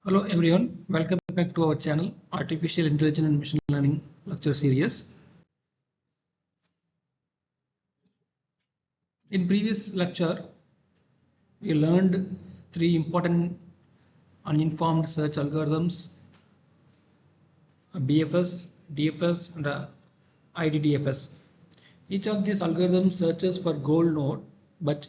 Hello everyone, welcome back to our channel Artificial Intelligence and Machine Learning lecture series. In previous lecture, we learned three important uninformed search algorithms, BFS, DFS and IDDFS. Each of these algorithms searches for goal node, but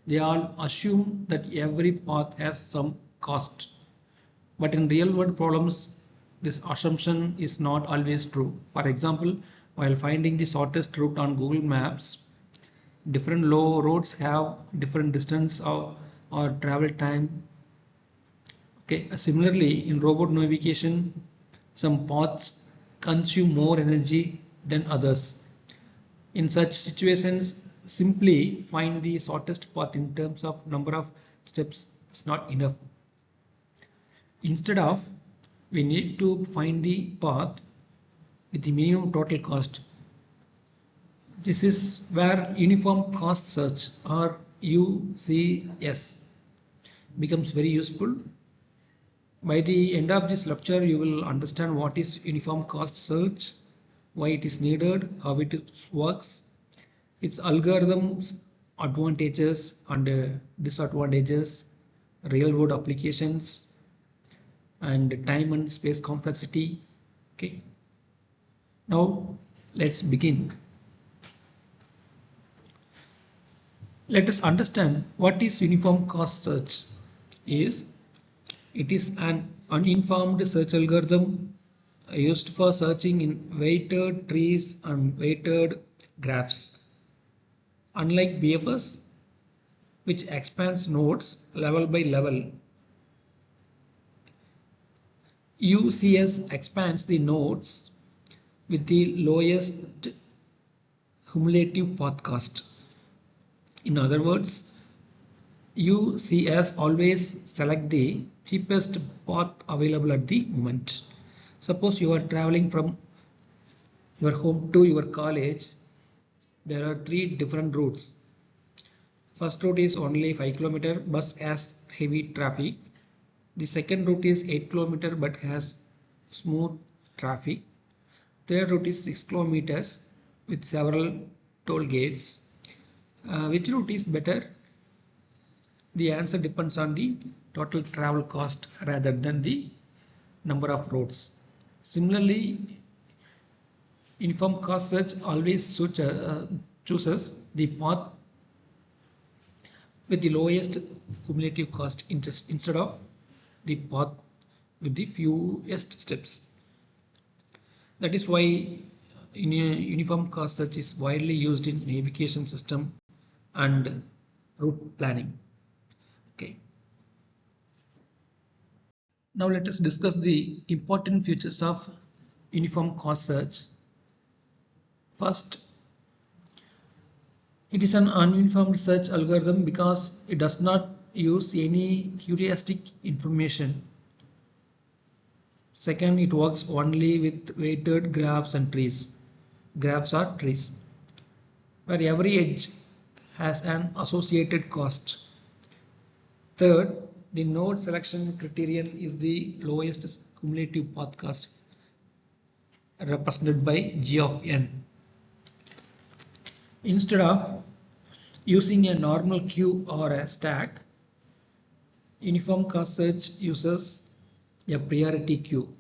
they all assume that every path has some cost. But in real world problems, this assumption is not always true. For example, while finding the shortest route on Google Maps, different low roads have different distance or travel time. Okay, similarly, in robot navigation, some paths consume more energy than others. In such situations, simply find the shortest path in terms of number of steps is not enough. Instead of, we need to find the path with the minimum total cost. This is where uniform cost search or UCS becomes very useful. By the end of this lecture, you will understand what is uniform cost search, why it is needed, how it works, its algorithms, advantages and disadvantages, real world applications, and time and space complexity. Okay, now let's begin. Let us understand what is uniform cost search is. It is an uninformed search algorithm used for searching in weighted trees and weighted graphs. Unlike BFS, which expands nodes level by level, UCS expands the nodes with the lowest cumulative path cost. In other words, UCS always select the cheapest path available at the moment. Suppose you are traveling from your home to your college. There are three different routes. First route is only 5 km, bus has heavy traffic. The second route is 8 km but has smooth traffic. Third route is 6 kilometers with several toll gates. Which route is better? The answer depends on the total travel cost rather than the number of roads. Similarly, uniform cost search always chooses the path with the lowest cumulative cost instead of the path with the fewest steps. That is why uniform cost search is widely used in navigation system and route planning. Okay. Now let us discuss the important features of uniform cost search. First, it is an uninformed search algorithm because it does not use any heuristic information. Second, it works only with weighted graphs and trees. Graphs are trees, where every edge has an associated cost. Third, the node selection criterion is the lowest cumulative path cost represented by G of n. Instead of using a normal queue or a stack, uniform cost search uses a priority queue,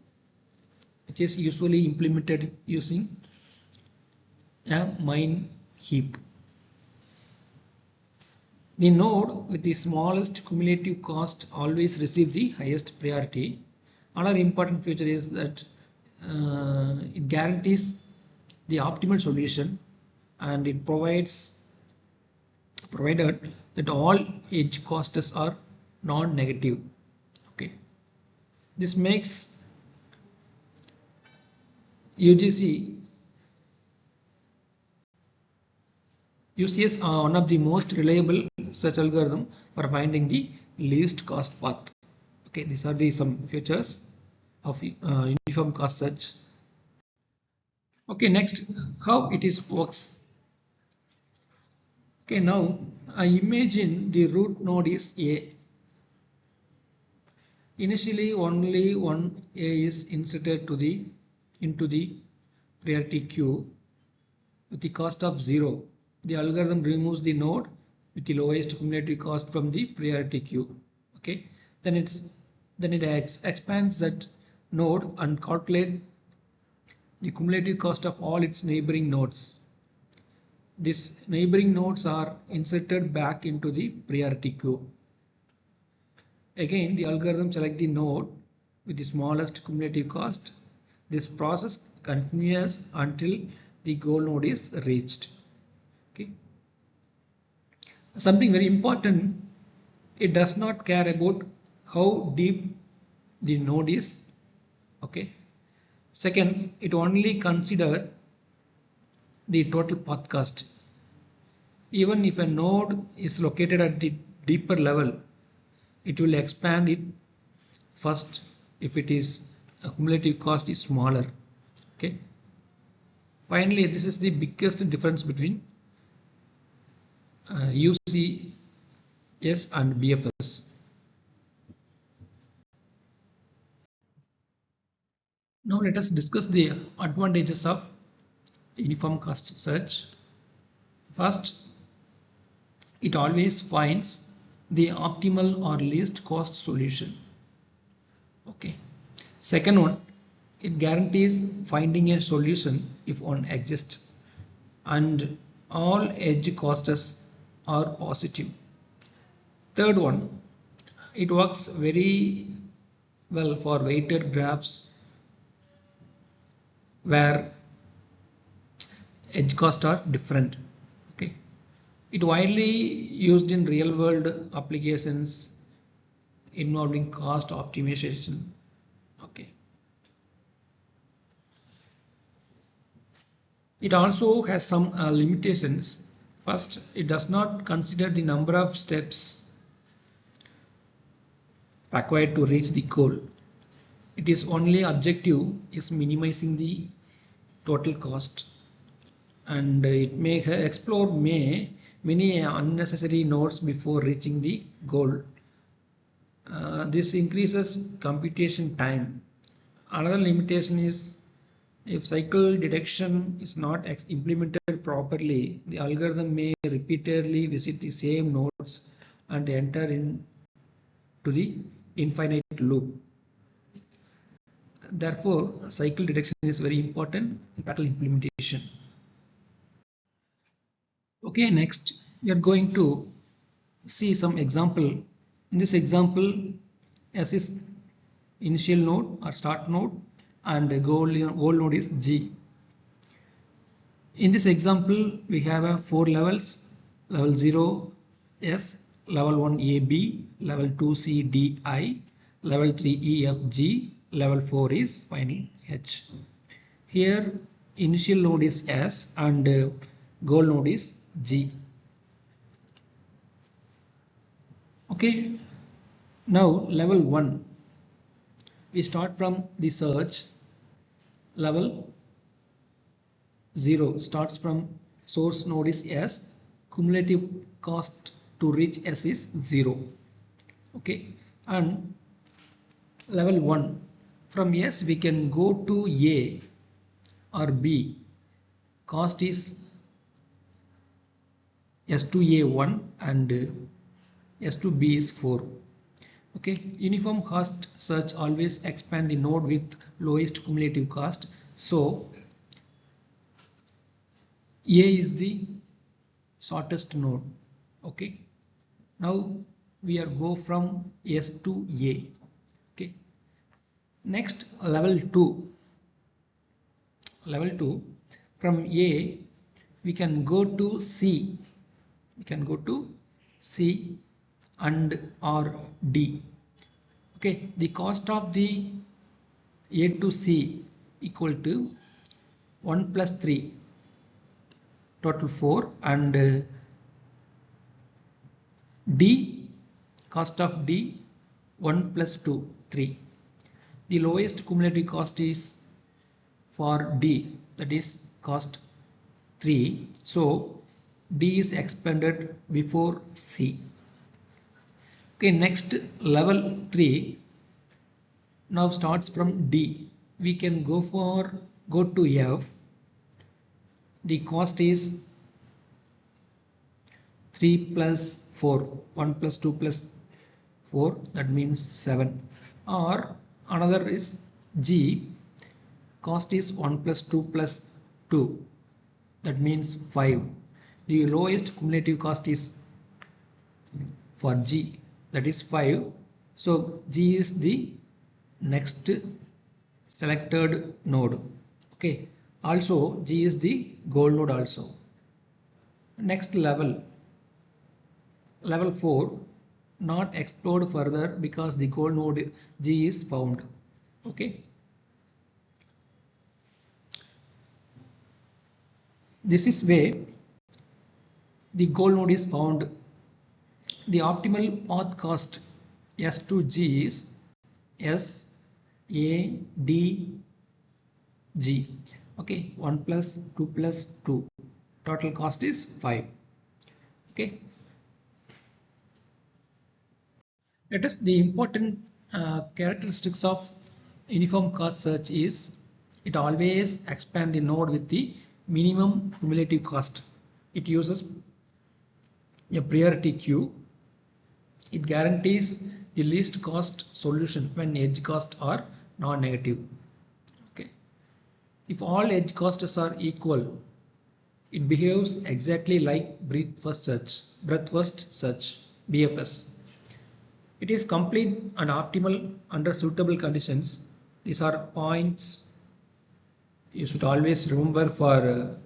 which is usually implemented using a mine heap. The node with the smallest cumulative cost always receives the highest priority. Another important feature is that it guarantees the optimal solution, and it provided that all edge costs are non-negative. Okay, this makes UCS one of the most reliable search algorithm for finding the least cost path. Okay, these are some features of uniform cost search. Okay, next, how it works. Okay, now I imagine the root node is A. Initially, only one A is inserted into the priority queue with the cost of 0. The algorithm removes the node with the lowest cumulative cost from the priority queue. Okay, then it expands that node and calculate the cumulative cost of all its neighboring nodes. These neighboring nodes are inserted back into the priority queue. Again, the algorithm selects the node with the smallest cumulative cost. This process continues until the goal node is reached. Okay. Something very important, it does not care about how deep the node is. Okay. Second, it only considers the total path cost. Even if a node is located at the deeper level, it will expand it first if it is a cumulative cost is smaller. Okay. Finally, this is the biggest difference between UCS and BFS. Now let us discuss the advantages of uniform cost search. First, it always finds the optimal or least cost solution. Okay. Second one, it guarantees finding a solution if one exists, and all edge costs are positive. Third one, it works very well for weighted graphs where edge costs are different. Okay. It widely used in real world applications involving cost optimization. Okay. It also has some limitations. First, it does not consider the number of steps required to reach the goal. Its only objective is minimizing the total cost, and it may explore many unnecessary nodes before reaching the goal. This increases computation time. Another limitation is if cycle detection is not implemented properly, the algorithm may repeatedly visit the same nodes and enter into the infinite loop. Therefore, cycle detection is very important in pattern implementation. Okay, next we are going to see some example. In this example, S is initial node or start node and goal node is G. In this example, we have 4 levels: level 0 S, level 1 A B, level 2 C D I, level 3 E F G, level 4 is final H. Here initial node is S and goal node is G. Okay, now level 1, we start from the search. Level 0 starts from source node is S, cumulative cost to reach S is 0. Okay, and level 1, from S we can go to A or B, cost is S2A1 and S2B is 4. Okay, uniform cost search always expand the node with lowest cumulative cost. So A is the shortest node. Okay, now we are go from S to A. Okay, next level 2. Level 2, from A we can go to C. We can go to C and or D. Okay, the cost of the A to C equal to 1 plus 3, total 4, and D, cost of D 1 plus 2, 3. The lowest cumulative cost is for D, that is cost 3. So D is expanded before C. Okay, next level 3, now starts from D. We can go to F. The cost is 3 plus 4, 1 plus 2 plus 4, that means 7. Or another is G, cost is 1 plus 2 plus 2, that means 5. The lowest cumulative cost is for G, that is 5. So G is the next selected node. Okay. Also G is the goal node also. Next level 4, not explored further because the goal node G is found. Okay. This is way the goal node is found. The optimal path cost S to G is S A D G. Okay, 1 plus 2 plus 2. Total cost is 5. Okay. Let us the important characteristics of uniform cost search is it always expand the node with the minimum cumulative cost. It uses a priority queue. It guarantees the least cost solution when edge costs are non-negative. Okay. If all edge costs are equal, it behaves exactly like breadth first search, BFS. It is complete and optimal under suitable conditions. These are points you should always remember for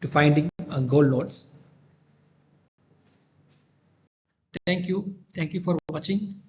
to finding goal nodes. Thank you for watching.